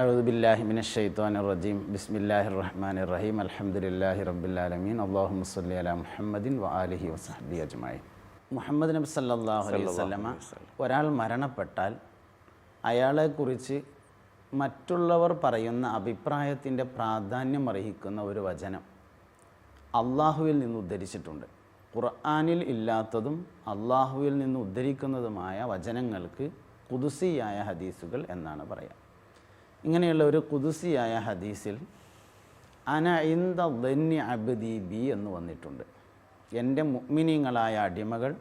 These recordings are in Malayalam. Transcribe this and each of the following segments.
അഊദു ബില്ലാഹി മിനശ് ശൈത്വാനിർ റജീം. ബിസ്മില്ലാഹിർ റഹ്മാനിർ റഹീം. അൽഹംദുലില്ലാഹി റബ്ബിൽ ആലമീൻ. അല്ലാഹുമ്മ സ്വല്ലി അലാ മുഹമ്മദിൻ വആലിഹി വസഹ്ബിഹി അജ്മഈൻ. മുഹമ്മദ് നബി സല്ലല്ലാഹു അലൈഹി വസല്ലമ ഒരാൾ മരണപ്പെട്ടാൽ അയാളെക്കുറിച്ച് മറ്റുള്ളവർ പറയുന്ന അഭിപ്രായത്തിൻ്റെ പ്രാധാന്യം അർഹിക്കുന്ന ഒരു വചനം അള്ളാഹുവിൽ നിന്ന് ഉദ്ധരിച്ചിട്ടുണ്ട്. ഖുർആനിൽ ഇല്ലാത്തതും അള്ളാഹുവിൽ നിന്ന് ഉദ്ധരിക്കുന്നതുമായ വചനങ്ങൾക്ക് ഖുദ്സിയായ ഹദീസുകൾ എന്നാണ് പറയുക. ഇങ്ങനെയുള്ള ഒരു ഖുദ്സിയായ ഹദീസിൽ അന ഇൻദ ദന്നി അബ്ദി ബി എന്ന് വന്നിട്ടുണ്ട്. എൻ്റെ മുഅ്മിനീങ്ങളായ അടിമകൾ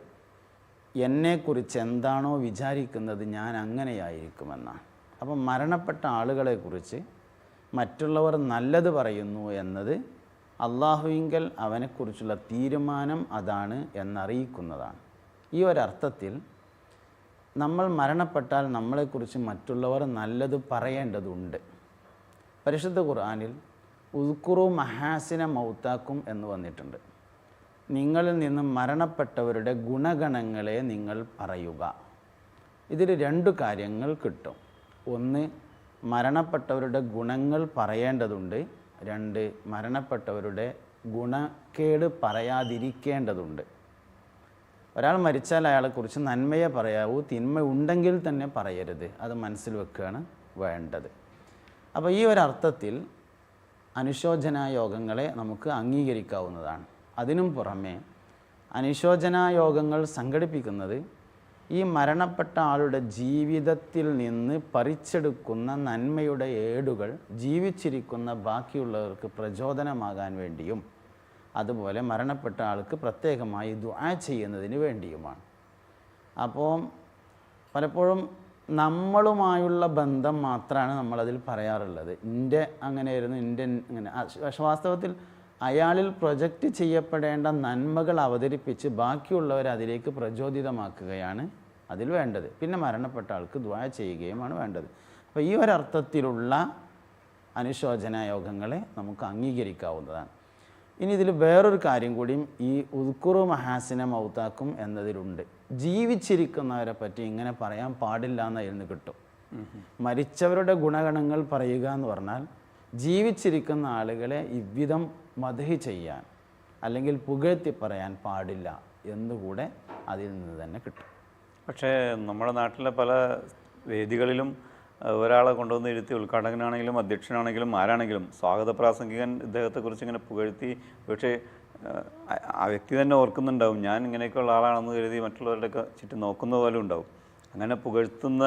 എന്നെക്കുറിച്ച് എന്താണോ വിചാരിക്കുന്നത് ഞാൻ അങ്ങനെയായിരിക്കുമെന്നാണ്. അപ്പം മരണപ്പെട്ട ആളുകളെക്കുറിച്ച് മറ്റുള്ളവർ നല്ലത് പറയുന്നു എന്നത് അള്ളാഹുവിങ്കൽ അവനെക്കുറിച്ചുള്ള തീരുമാനം അതാണ് എന്നറിയിക്കുന്നതാണ്. ഈ ഒരർത്ഥത്തിൽ നമ്മൾ മരണപ്പെട്ടാൽ നമ്മളെക്കുറിച്ച് മറ്റുള്ളവർ നല്ലത് പറയേണ്ടതുണ്ട്. പരിശുദ്ധ ഖുർആനിൽ ഉദ്കുറു മഹാസിന മൗത്താക്കും എന്ന് വന്നിട്ടുണ്ട്. നിങ്ങളിൽ നിന്ന് മരണപ്പെട്ടവരുടെ ഗുണഗണങ്ങളെ നിങ്ങൾ പറയുക. ഇതിൽ രണ്ട് കാര്യങ്ങൾ കിട്ടും. ഒന്ന്, മരണപ്പെട്ടവരുടെ ഗുണങ്ങൾ പറയേണ്ടതുണ്ട്. രണ്ട്, മരണപ്പെട്ടവരുടെ ഗുണക്കേട് പറയാതിരിക്കേണ്ടതുണ്ട്. ഒരാൾ മരിച്ചാൽ അയാളെക്കുറിച്ച് നന്മയെ പറയാവൂ, തിന്മ ഉണ്ടെങ്കിൽ തന്നെ പറയരുത്. അത് മനസ്സിൽ വെക്കുകയാണ് വേണ്ടത്. അപ്പോൾ ഈ ഒരർത്ഥത്തിൽ അനുശോചനായോഗങ്ങളെ നമുക്ക് അംഗീകരിക്കാവുന്നതാണ്. അതിനും പുറമെ അനുശോചനായോഗങ്ങൾ സംഘടിപ്പിക്കുന്നത് ഈ മരണപ്പെട്ട ആളുടെ ജീവിതത്തിൽ നിന്ന് പറിച്ചെടുക്കുന്ന നന്മയുടെ ഏടുകൾ ജീവിച്ചിരിക്കുന്ന ബാക്കിയുള്ളവർക്ക് പ്രചോദനമാകാൻ വേണ്ടിയും അതുപോലെ മരണപ്പെട്ട ആൾക്ക് പ്രത്യേകമായി ദുആ ചെയ്യുന്നതിന് വേണ്ടിയുമാണ്. അപ്പോൾ പലപ്പോഴും നമ്മളുമായുള്ള ബന്ധം മാത്രമാണ് നമ്മളതിൽ പറയാറുള്ളത്. എൻ്റെ അങ്ങനെയായിരുന്നു, എൻ്റെ അങ്ങനെ. വാസ്തവത്തിൽ അയാളിൽ പ്രൊജക്റ്റ് ചെയ്യപ്പെടേണ്ട നന്മകൾ അവതരിപ്പിച്ച് ബാക്കിയുള്ളവരെ അതിലേക്ക് പ്രചോദിതമാക്കുകയാണ് അതിൽ വേണ്ടത്. പിന്നെ മരണപ്പെട്ട ആൾക്ക് ദുആ ചെയ്യുകയുമാണ് വേണ്ടത്. അപ്പോൾ ഈ ഒരർത്ഥത്തിലുള്ള അനുശോചന യോഗങ്ങളെ നമുക്ക് അംഗീകരിക്കാവുന്നതാണ്. ഇനി ഇതിൽ വേറൊരു കാര്യം കൂടിയും ഈ ഉദ്കുറു മഹാസിന മൗത്താക്കും എന്നതിലുണ്ട്. ജീവിച്ചിരിക്കുന്നവരെ പറ്റി ഇങ്ങനെ പറയാൻ പാടില്ല എന്നായിരുന്നു കിട്ടും. മരിച്ചവരുടെ ഗുണഗണങ്ങൾ പറയുക എന്ന് പറഞ്ഞാൽ ജീവിച്ചിരിക്കുന്ന ആളുകളെ ഇவ்விധം മദ്ഹ് ചെയ്യാൻ അല്ലെങ്കിൽ പുകഴ്ത്തി പറയാൻ പാടില്ല എന്നുകൂടെ അതിൽ നിന്ന് തന്നെ കിട്ടും. പക്ഷേ നമ്മുടെ നാട്ടിലെ പല വേദികളിലും ഒരാളെ കൊണ്ടുവന്ന് ഇരുത്തി, ഉദ്ഘാടകനാണെങ്കിലും അധ്യക്ഷനാണെങ്കിലും ആരാണെങ്കിലും സ്വാഗത പ്രാസംഗികൻ ഇദ്ദേഹത്തെക്കുറിച്ച് ഇങ്ങനെ പുകഴ്ത്തി, പക്ഷേ ആ വ്യക്തി തന്നെ ഓർക്കുന്നുണ്ടാവും ഞാൻ ഇങ്ങനെയൊക്കെയുള്ള ആളാണെന്ന് കരുതി മറ്റുള്ളവരുടെയൊക്കെ ചുറ്റും നോക്കുന്ന പോലും ഉണ്ടാവും. അങ്ങനെ പുകഴ്ത്തുന്ന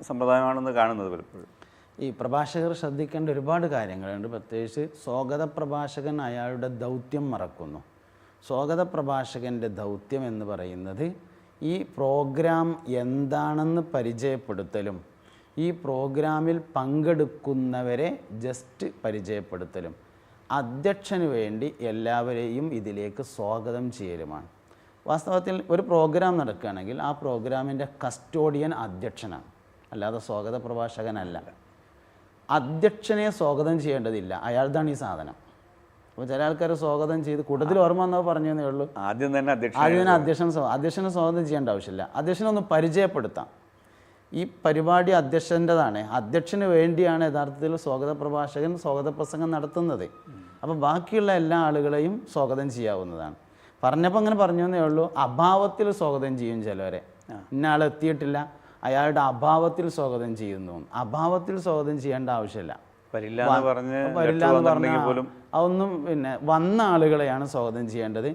സമ്പ്രദായമാണെന്ന് കാണുന്നത് പലപ്പോഴും. ഈ പ്രഭാഷകർ ശ്രദ്ധിക്കേണ്ട ഒരുപാട് കാര്യങ്ങളുണ്ട്. പ്രത്യേകിച്ച് സ്വാഗത പ്രഭാഷകൻ അയാളുടെ ദൗത്യം മറക്കുന്നു. സ്വാഗത പ്രഭാഷകൻ്റെ ദൗത്യം എന്ന് പറയുന്നത് ഈ പ്രോഗ്രാം എന്താണെന്ന് പരിചയപ്പെടുത്തലും ഈ പ്രോഗ്രാമിൽ പങ്കെടുക്കുന്നവരെ ജസ്റ്റ് പരിചയപ്പെടുത്തലും അധ്യക്ഷന് വേണ്ടി എല്ലാവരെയും ഇതിലേക്ക് സ്വാഗതം ചെയ്യലുമാണ്. വാസ്തവത്തിൽ ഒരു പ്രോഗ്രാം നടക്കുകയാണെങ്കിൽ ആ പ്രോഗ്രാമിൻ്റെ കസ്റ്റോഡിയൻ അധ്യക്ഷനാണ്, അല്ലാതെ സ്വാഗത പ്രഭാഷകനല്ല. അധ്യക്ഷനെ സ്വാഗതം ചെയ്യേണ്ടതില്ല, അയാൾതാണ് ഈ സാധനം. അപ്പോൾ ചില ആൾക്കാർ സ്വാഗതം ചെയ്ത് കൂട്ടത്തിൽ ഓർമ്മ വന്നപ്പോൾ പറഞ്ഞതേ ഉള്ളൂ, ആദ്യം തന്നെ അധ്യക്ഷനെ സ്വാഗതം ചെയ്യേണ്ട ആവശ്യമില്ല. അധ്യക്ഷനൊന്ന് പരിചയപ്പെടുത്താം. ഈ പരിപാടി അധ്യക്ഷൻ്റെതാണ്, അധ്യക്ഷന് വേണ്ടിയാണ് യഥാർത്ഥത്തിൽ സ്വാഗത പ്രഭാഷകൻ സ്വാഗത പ്രസംഗം നടത്തുന്നത്. അപ്പോൾ ബാക്കിയുള്ള എല്ലാ ആളുകളെയും സ്വാഗതം ചെയ്യാവുന്നതാണ്. പറഞ്ഞപ്പോൾ അങ്ങനെ പറഞ്ഞു എന്നേ ഉള്ളൂ. അഭാവത്തിൽ സ്വാഗതം ചെയ്യും ചിലവരെ. ഇന്ന ആൾ എത്തിയിട്ടില്ല, അയാളുടെ അഭാവത്തിൽ സ്വാഗതം ചെയ്യുന്നു. അഭാവത്തിൽ സ്വാഗതം ചെയ്യേണ്ട ആവശ്യമില്ല. വരില്ല എന്ന് പറഞ്ഞാൽ അതൊന്നും, പിന്നെ വന്ന ആളുകളെയാണ് സ്വാഗതം ചെയ്യേണ്ടത്.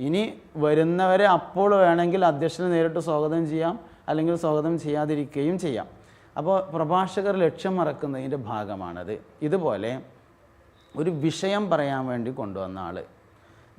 ഇനി വരുന്നവരെ അപ്പോൾ വേണമെങ്കിൽ അധ്യക്ഷന് നേരിട്ട് സ്വാഗതം ചെയ്യാം, അല്ലെങ്കിൽ സ്വാഗതം ചെയ്യാതിരിക്കുകയും ചെയ്യാം. അപ്പോൾ പ്രഭാഷകർ ലക്ഷ്യം മറക്കുന്നതിൻ്റെ ഭാഗമാണത്. ഇതുപോലെ ഒരു വിഷയം പറയാൻ വേണ്ടി കൊണ്ടുവന്ന ആൾ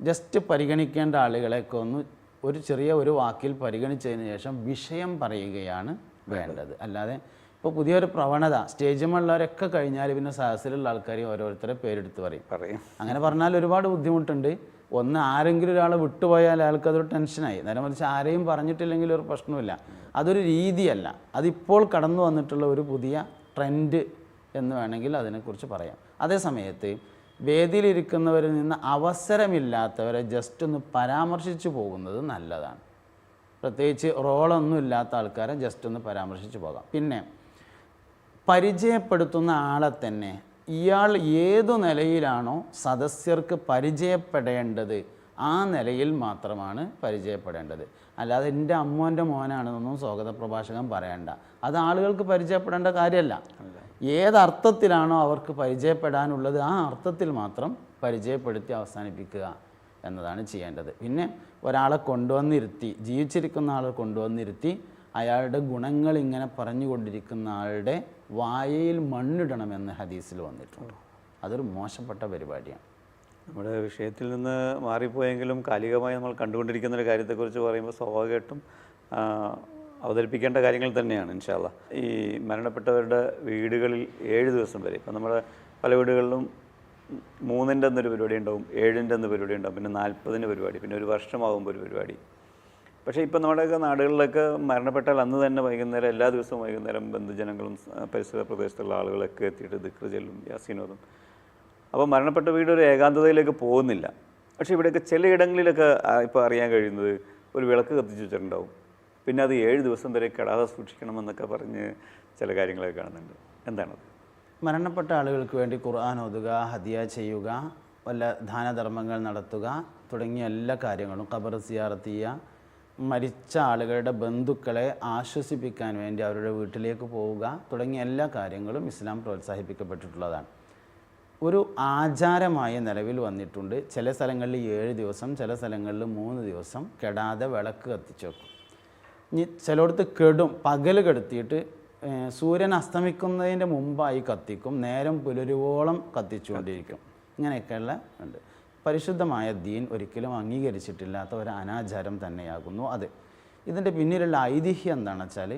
ജസ്റ്റ് പരിഗണിക്കേണ്ട ആളുകളെയൊക്കെ ഒന്ന് ഒരു ചെറിയ ഒരു വാക്കിൽ പരിഗണിച്ചതിന് ശേഷം വിഷയം പറയുകയാണ് വേണ്ടത്. അല്ലാതെ ഇപ്പോൾ പുതിയൊരു പ്രവണത സ്റ്റേജിലുള്ളവരൊക്കെ കഴിഞ്ഞാൽ പിന്നെ സദസ്സിലുള്ള ആൾക്കാരെയും ഓരോരുത്തരെ പേരെടുത്ത് പറയും. അങ്ങനെ പറഞ്ഞാൽ ഒരുപാട് ബുദ്ധിമുട്ടുണ്ട്. ഒന്ന്, ആരെങ്കിലും ഒരാൾ വിട്ടുപോയാൽ അയാൾക്കതൊരു ടെൻഷനായി. നേരെ മറിച്ച് ആരെയും പറഞ്ഞിട്ടില്ലെങ്കിൽ ഒരു പ്രശ്നമില്ല. അതൊരു രീതിയല്ല, അതിപ്പോൾ കടന്നു വന്നിട്ടുള്ള ഒരു പുതിയ ട്രെൻഡ് എന്ന് വേണമെങ്കിൽ അതിനെക്കുറിച്ച് പറയാം. അതേ സമയത്ത് വേദിയിലിരിക്കുന്നവരിൽ നിന്ന് അവസരമില്ലാത്തവരെ ജസ്റ്റ് ഒന്ന് പരാമർശിച്ചു പോകുന്നത് നല്ലതാണ്. പ്രത്യേകിച്ച് റോളൊന്നും ഇല്ലാത്ത ആൾക്കാരെ ജസ്റ്റ് ഒന്ന് പരാമർശിച്ച് പോകാം. പിന്നെ പരിചയപ്പെടുത്തുന്ന ആളെ തന്നെ ഇയാൾ ഏതു നിലയിലാണോ സദസ്യർക്ക് പരിചയപ്പെടേണ്ടത് ആ നിലയിൽ മാത്രമാണ് പരിചയപ്പെടേണ്ടത്. അല്ലാതെ എൻ്റെ അമ്മോൻ്റെ മോനാണെന്നൊന്നും സ്വാഗത പ്രഭാഷകൻ പറയണ്ട. അത് ആളുകൾക്ക് പരിചയപ്പെടേണ്ട കാര്യമല്ല. ഏതർത്ഥത്തിലാണോ അവർക്ക് പരിചയപ്പെടാനുള്ളത് ആ അർത്ഥത്തിൽ മാത്രം പരിചയപ്പെടുത്തി അവസാനിപ്പിക്കുക എന്നതാണ് ചെയ്യേണ്ടത്. പിന്നെ ഒരാളെ കൊണ്ടുവന്നിരുത്തി, ജീവിച്ചിരിക്കുന്ന ആളെ കൊണ്ടുവന്നിരുത്തി അയാളുടെ ഗുണങ്ങൾ ഇങ്ങനെ പറഞ്ഞുകൊണ്ടിരിക്കുന്ന ആളുടെ വായയിൽ മണ്ണിടണമെന്ന് ഹദീസിൽ വന്നിട്ടുണ്ട്. അതൊരു മോശപ്പെട്ട പരിപാടിയാണ്. നമ്മുടെ വിഷയത്തിൽ നിന്ന് മാറിപ്പോയെങ്കിലും കാലികമായി നമ്മൾ കണ്ടുകൊണ്ടിരിക്കുന്ന ഒരു കാര്യത്തെക്കുറിച്ച് പറയുമ്പോൾ സ്വാഭാവികമായിട്ടും അവതരിപ്പിക്കേണ്ട കാര്യങ്ങൾ തന്നെയാണ് ഇൻഷാ അല്ലാഹ്. ഈ മരണപ്പെട്ടവരുടെ വീടുകളിൽ 7 ദിവസം വരെ, ഇപ്പം നമ്മുടെ പല വീടുകളിലും 3-ൻ്റെ അന്നൊരു പരിപാടി ഉണ്ടാവും, 7-ൻ്റെ അന്ന് പരിപാടി ഉണ്ടാവും, പിന്നെ 40-ന് പരിപാടി, പിന്നെ ഒരു വർഷമാകുമ്പോൾ ഒരു പരിപാടി. പക്ഷേ ഇപ്പം നമ്മുടെയൊക്കെ നാടുകളിലൊക്കെ മരണപ്പെട്ടാൽ അന്ന് തന്നെ വൈകുന്നേരം, എല്ലാ ദിവസവും വൈകുന്നേരം ബന്ധുജനങ്ങളും പരിസര പ്രദേശത്തുള്ള ആളുകളൊക്കെ എത്തിയിട്ട് ദിക്ർ ചൊല്ലും, യാസീനോതും. അപ്പോൾ മരണപ്പെട്ട വീട് ഒരു ഏകാന്തതയിലേക്ക് പോകുന്നില്ല. പക്ഷേ ഇവിടെയൊക്കെ ചിലയിടങ്ങളിലൊക്കെ ഇപ്പോൾ അറിയാൻ കഴിയുന്നത് ഒരു വിളക്ക് കത്തിച്ച് വെച്ചിട്ടുണ്ടാവും, പിന്നെ അത് 7 ദിവസം വരെ കെടാതെ സൂക്ഷിക്കണമെന്നൊക്കെ പറഞ്ഞ് ചില കാര്യങ്ങളൊക്കെ കാണുന്നുണ്ട്. എന്താണത്? മരണപ്പെട്ട ആളുകൾക്ക് വേണ്ടി ഖുർആൻ ഓതുക, ഹദിയ ചെയ്യുക, വല്ല ദാനധർമ്മങ്ങൾ നടത്തുക തുടങ്ങിയ എല്ലാ കാര്യങ്ങളും, ഖബർ സിയാറത്ത് ചെയ്യുക, മരിച്ച ആളുകളുടെ ബന്ധുക്കളെ ആശ്വസിപ്പിക്കാൻ വേണ്ടി അവരുടെ വീട്ടിലേക്ക് പോവുക തുടങ്ങിയ എല്ലാ കാര്യങ്ങളും ഇസ്ലാം പ്രോത്സാഹിപ്പിക്കപ്പെട്ടിട്ടുള്ളതാണ്. ഒരു ആചാരമായ നിലവിൽ വന്നിട്ടുണ്ട്. ചില സ്ഥലങ്ങളിൽ 7 ദിവസം, ചില സ്ഥലങ്ങളിൽ 3 ദിവസം കെടാതെ വിളക്ക് കത്തിച്ചു വെക്കും. ഇനി ചിലയിടത്ത് കെടും, പകൽ കെടുത്തിയിട്ട് സൂര്യൻ അസ്തമിക്കുന്നതിൻ്റെ മുമ്പായി കത്തിക്കും, നേരം പുലരുവോളം കത്തിച്ചുകൊണ്ടിരിക്കും. ഇങ്ങനെയൊക്കെയുള്ള ഉണ്ട്. പരിശുദ്ധമായ ദീൻ ഒരിക്കലും അംഗീകരിച്ചിട്ടില്ലാത്ത ഒരു അനാചാരം തന്നെയാകുന്നു അത്. ഇതിൻ്റെ പിന്നിലുള്ള ഐതിഹ്യം എന്താണെന്ന് വെച്ചാൽ,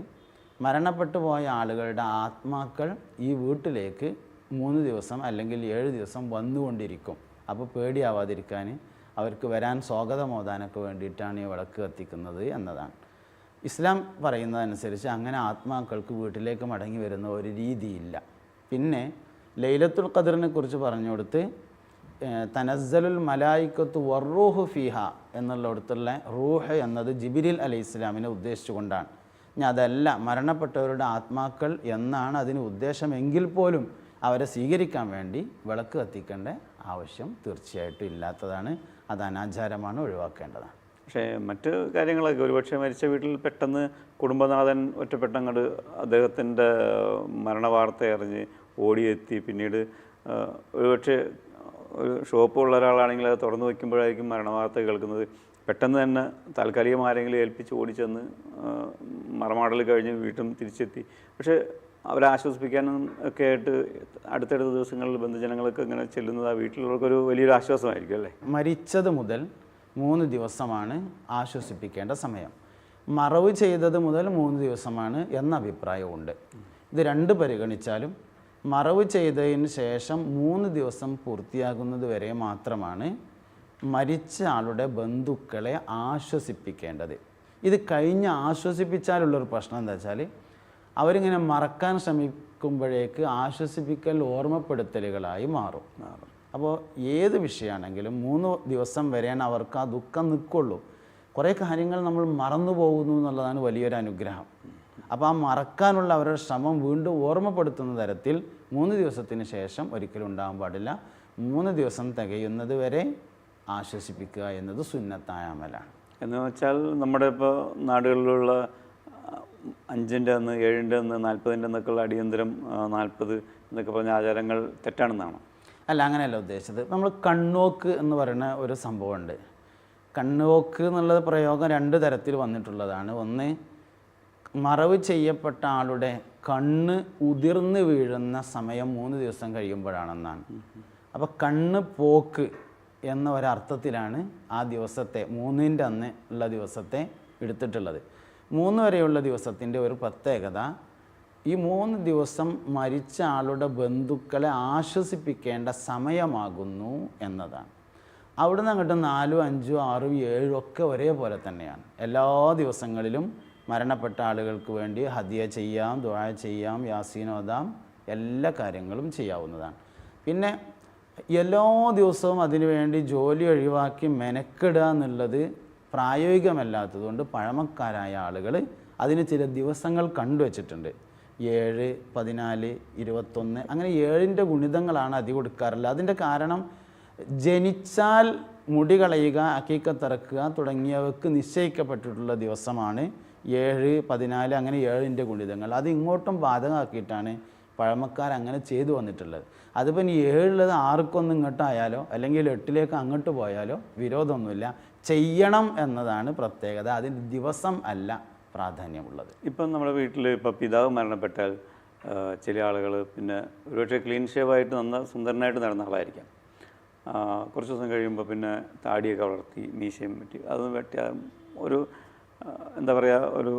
മരണപ്പെട്ടു പോയ ആളുകളുടെ ആത്മാക്കൾ ഈ വീട്ടിലേക്ക് 3 ദിവസം അല്ലെങ്കിൽ 7 ദിവസം വന്നുകൊണ്ടിരിക്കും. അപ്പോൾ പേടിയാവാതിരിക്കാൻ അവർക്ക് വരാൻ സ്വാഗതമോദാനൊക്കെ വേണ്ടിയിട്ടാണ് ഈ വിളക്ക് കത്തിക്കുന്നത് എന്നതാണ്. ഇസ്ലാം പറയുന്നതനുസരിച്ച് അങ്ങനെ ആത്മാക്കൾക്ക് വീട്ടിലേക്ക് മടങ്ങി വരുന്ന ഒരു രീതിയില്ല. പിന്നെ ലൈലത്തുൽ ഖദറിനെ കുറിച്ച് പറഞ്ഞു കൊടുത്ത് തനസ്സലുൽ മലായിക്കത്തു വർറൂഹു ഫീഹ എന്നുള്ളിടത്തുള്ള റൂഹ് എന്നത് ജിബ്രീൽ അലൈഹിസ്സലാമിനെ ഉദ്ദേശിച്ചുകൊണ്ടാണ്. ഇനി അതല്ല മരണപ്പെട്ടവരുടെ ആത്മാക്കൾ എന്നാണ് അതിന് ഉദ്ദേശമെങ്കിൽ പോലും അവരെ സ്വീകരിക്കാൻ വേണ്ടി വിളക്ക് കത്തിക്കേണ്ട ആവശ്യം തീർച്ചയായിട്ടും ഇല്ലാത്തതാണ്. അത് അനാചാരമാണ്, ഒഴിവാക്കേണ്ടതാണ്. പക്ഷേ മറ്റ് കാര്യങ്ങളൊക്കെ ഒരുപക്ഷെ മരിച്ച വീട്ടിൽ പെട്ടെന്ന് കുടുംബനാഥൻ ഒറ്റപ്പെട്ടങ്ങോട്ട് അദ്ദേഹത്തിൻ്റെ മരണവാർത്ത അറിഞ്ഞ് ഓടിയെത്തി, പിന്നീട് ഒരുപക്ഷെ ഒരു ഷോപ്പുള്ള ഒരാളാണെങ്കിൽ അത് തുറന്നു വയ്ക്കുമ്പോഴായിരിക്കും മരണവാർത്ത കേൾക്കുന്നത്. പെട്ടെന്ന് തന്നെ താൽക്കാലികം ആരെങ്കിലും ഏൽപ്പിച്ച് ഓടിച്ചെന്ന് മറമാടൽ കഴിഞ്ഞ് വീട്ടും തിരിച്ചെത്തി. പക്ഷേ അവരെ ആശ്വസിപ്പിക്കാനും ഒക്കെ ആയിട്ട് അടുത്തടുത്ത ദിവസങ്ങളിൽ ബന്ധുജനങ്ങളൊക്കെ ഇങ്ങനെ ചെല്ലുന്നത് ആ വീട്ടിലുള്ളവർക്കൊരു വലിയൊരു ആശ്വാസമായിരിക്കും അല്ലേ? മരിച്ചത് മുതൽ 3 ദിവസമാണ് ആശ്വസിപ്പിക്കേണ്ട സമയം. മറവ് ചെയ്തത് മുതൽ 3 ദിവസമാണ് എന്ന അഭിപ്രായമുണ്ട്. ഇത് 2 പരിഗണിച്ചാലും മറവ് ചെയ്തതിന് ശേഷം 3 ദിവസം പൂർത്തിയാകുന്നത് വരെ മാത്രമാണ് മരിച്ച ആളുടെ ബന്ധുക്കളെ ആശ്വസിപ്പിക്കേണ്ടത്. ഇത് കഴിഞ്ഞ് ആശ്വസിപ്പിച്ചാലുള്ളൊരു പ്രശ്നം എന്താ വെച്ചാൽ, അവരിങ്ങനെ മറക്കാൻ ശ്രമിക്കുമ്പോഴേക്ക് ആശ്വസിപ്പിക്കൽ ഓർമ്മപ്പെടുത്തലുകളായി മാറും. അപ്പോൾ ഏത് വിഷയമാണെങ്കിലും 3 ദിവസം വരെയാണ് അവർക്ക് ആ ദുഃഖം നിൽക്കുള്ളൂ. കുറേ കാര്യങ്ങൾ നമ്മൾ മറന്നു പോകുന്നു എന്നുള്ളതാണ് വലിയൊരു അനുഗ്രഹം. അപ്പോൾ ആ മറക്കാനുള്ള അവരുടെ ശ്രമം വീണ്ടും ഓർമ്മപ്പെടുത്തുന്ന തരത്തിൽ 3 ദിവസത്തിന് ശേഷം ഒരിക്കലും ഉണ്ടാകാൻ പാടില്ല. 3 ദിവസം തികയുന്നത് വരെ ആശ്വസിപ്പിക്കുക എന്നത് സുന്നത്തായ അമലാണ്. എന്ന് വെച്ചാൽ നമ്മുടെ ഇപ്പോൾ നാടുകളിലുള്ള 5-ൻ്റെ അന്ന്, 7-ൻ്റെ അന്ന്, 40-ൻ്റെ അന്നൊക്കെയുള്ള അടിയന്തരം 40 എന്നൊക്കെ പറഞ്ഞ ആചാരങ്ങൾ തെറ്റാണെന്നാണ്? അല്ല, അങ്ങനെയല്ല ഉദ്ദേശിച്ചത്. നമ്മൾ കണ്ണോക്ക് എന്ന് പറയുന്ന ഒരു സംഭവമുണ്ട്. കണ്ണോക്ക് എന്നുള്ള പ്രയോഗം 2 തരത്തിൽ വന്നിട്ടുള്ളതാണ്. ഒന്ന്, മറവ് ചെയ്യപ്പെട്ട ആളുടെ കണ്ണ് ഉതിർന്ന് വീഴുന്ന സമയം 3 ദിവസം കഴിയുമ്പോഴാണെന്നാണ്. അപ്പോൾ കണ്ണ് പോക്ക് എന്ന ഒരർത്ഥത്തിലാണ് ആ ദിവസത്തെ 3-ൻ്റെ അന്ന് ഉള്ള ദിവസത്തെ എടുത്തിട്ടുള്ളത്. 3 വരെയുള്ള ദിവസത്തിൻ്റെ ഒരു പ്രത്യേകത, ഈ 3 ദിവസം മരിച്ച ആളുടെ ബന്ധുക്കളെ ആശ്വസിപ്പിക്കേണ്ട സമയമാകുന്നു എന്നതാണ്. അവിടുന്ന് അങ്ങോട്ട് 4, 5, 6, 7 ഒക്കെ ഒരേപോലെ തന്നെയാണ്. എല്ലാ ദിവസങ്ങളിലും മരണപ്പെട്ട ആളുകൾക്ക് വേണ്ടി ഹദിയ ചെയ്യാം, ദുആ ചെയ്യാം, യാസീൻ ഓതാം, എല്ലാ കാര്യങ്ങളും ചെയ്യാവുന്നതാണ്. പിന്നെ എല്ലാ ദിവസവും അതിനുവേണ്ടി ജോലി ഒഴിവാക്കി മെനക്കെടുക എന്നുള്ളത് പ്രായോഗികമല്ലാത്തതുകൊണ്ട് പഴമക്കാരായ ആളുകൾ അതിന് ചില ദിവസങ്ങൾ കണ്ടുവച്ചിട്ടുണ്ട്. 7, 14, 21 അങ്ങനെ 7ൻ്റെ ഗുണിതങ്ങളാണ് അതി കൊടുക്കാറുള്ളത്. അതിൻ്റെ കാരണം ജനിച്ചാൽ മുടി കളയുക, അക്കീക്കത്തിറക്കുക തുടങ്ങിയവർക്ക് നിശ്ചയിക്കപ്പെട്ടിട്ടുള്ള ദിവസമാണ് 7, 14 അങ്ങനെ 7ൻ്റെ ഗുണിതങ്ങൾ. അത് ഇങ്ങോട്ടും ബാധകമാക്കിയിട്ടാണ് പഴമക്കാർ അങ്ങനെ ചെയ്തു വന്നിട്ടുള്ളത്. അതിപ്പോൾ ഇനി 7 ആർക്കൊന്നും ഇങ്ങോട്ടായാലോ അല്ലെങ്കിൽ 8 അങ്ങോട്ട് പോയാലോ വിരോധമൊന്നുമില്ല. ചെയ്യണം എന്നതാണ് പ്രത്യേകത. അതിന് ദിവസം അല്ല പ്രാധാന്യമുള്ളത്. ഇപ്പം നമ്മുടെ വീട്ടിൽ ഇപ്പോൾ പിതാവ് മരണപ്പെട്ടാൽ ചില ആളുകൾ പിന്നെ ഒരുപക്ഷെ ക്ലീൻ ഷേവായിട്ട് സുന്ദരനായിട്ട് നടന്ന ആളായിരിക്കാം. കുറച്ച് ദിവസം കഴിയുമ്പോൾ പിന്നെ താടിയൊക്കെ വളർത്തി മീശയും വെട്ടി അത് വെട്ടിയ ഒരു എന്താ പറയുക ഒരു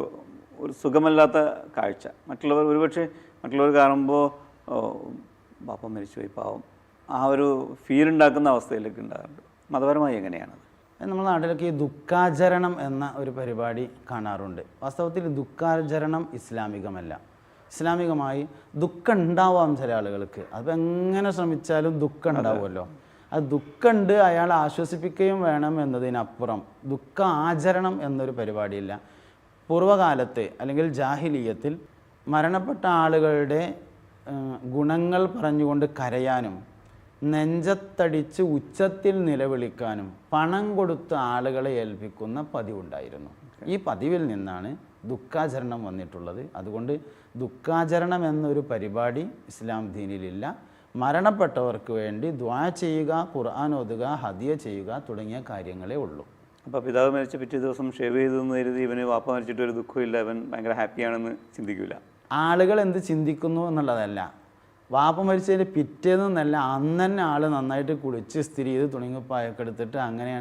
സുഖമല്ലാത്ത കാഴ്ച. മറ്റുള്ളവർ കാണുമ്പോൾ ബാപ്പ മരിച്ചുപോയി പാവം ആ ഒരു ഫീൽ ഉണ്ടാക്കുന്ന അവസ്ഥയിലേക്ക് ഉണ്ടാകാറുണ്ട്. മതപരമായി എങ്ങനെയാണത്? നമ്മുടെ നാട്ടിലൊക്കെ ഈ ദുഃഖാചരണം എന്ന ഒരു പരിപാടി കാണാറുണ്ട്. വാസ്തവത്തിൽ ദുഃഖാചരണം ഇസ്ലാമികമല്ല. ഇസ്ലാമികമായി ദുഃഖം ഉണ്ടാവാം ചില ആളുകൾക്ക്. അപ്പോൾ എങ്ങനെ ശ്രമിച്ചാലും ദുഃഖം ഉണ്ടാവുമല്ലോ. അത് ദുഃഖമുണ്ട്, അയാളെ ആശ്വസിപ്പിക്കുകയും വേണം എന്നതിനപ്പുറം ദുഃഖ ആചരണം എന്നൊരു പരിപാടിയില്ല. പൂർവ്വകാലത്ത് അല്ലെങ്കിൽ ജാഹിലിയത്തിൽ മരണപ്പെട്ട ആളുകളുടെ ഗുണങ്ങൾ പറഞ്ഞുകൊണ്ട് കരയാനും നെഞ്ചത്തടിച്ച് ഉച്ചത്തിൽ നിലവിളിക്കാനും പണം കൊടുത്ത ആളുകളെ ഏൽപ്പിക്കുന്ന പതിവുണ്ടായിരുന്നു. ഈ പതിവിൽ നിന്നാണ് ദുഃഖാചരണം വന്നിട്ടുള്ളത്. അതുകൊണ്ട് ദുഃഖാചരണം എന്നൊരു പരിപാടി ഇസ്ലാം ദീനിലില്ല. മരണപ്പെട്ടവർക്ക് വേണ്ടി ദുആ ചെയ്യുക, ഖുർആൻ ഓതുക, ഹദിയ ചെയ്യുക തുടങ്ങിയ കാര്യങ്ങളേ ഉള്ളൂ. അപ്പോൾ പിതാവ് മരിച്ച പിറ്റേ ദിവസം ഷേവ് ചെയ്തെന്ന് കരുതി ഇവന് വാപ്പ മരിച്ചിട്ട് ഒരു ദുഃഖമില്ല, ഇവൻ ഭയങ്കര ഹാപ്പിയാണെന്ന് ചിന്തിക്കില്ല. ആളുകൾ എന്ത് ചിന്തിക്കുന്നു എന്നുള്ളതല്ല. വാപ്പ മരിച്ചതിൻ്റെ പിറ്റേന്നല്ല, അന്ന് തന്നെ ആൾ നന്നായിട്ട് കുളിച്ച് സ്ഥിരി ചെയ്ത് തുണിങ്ങുപ്പായൊക്കെ എടുത്തിട്ട് അങ്ങനെയാണ്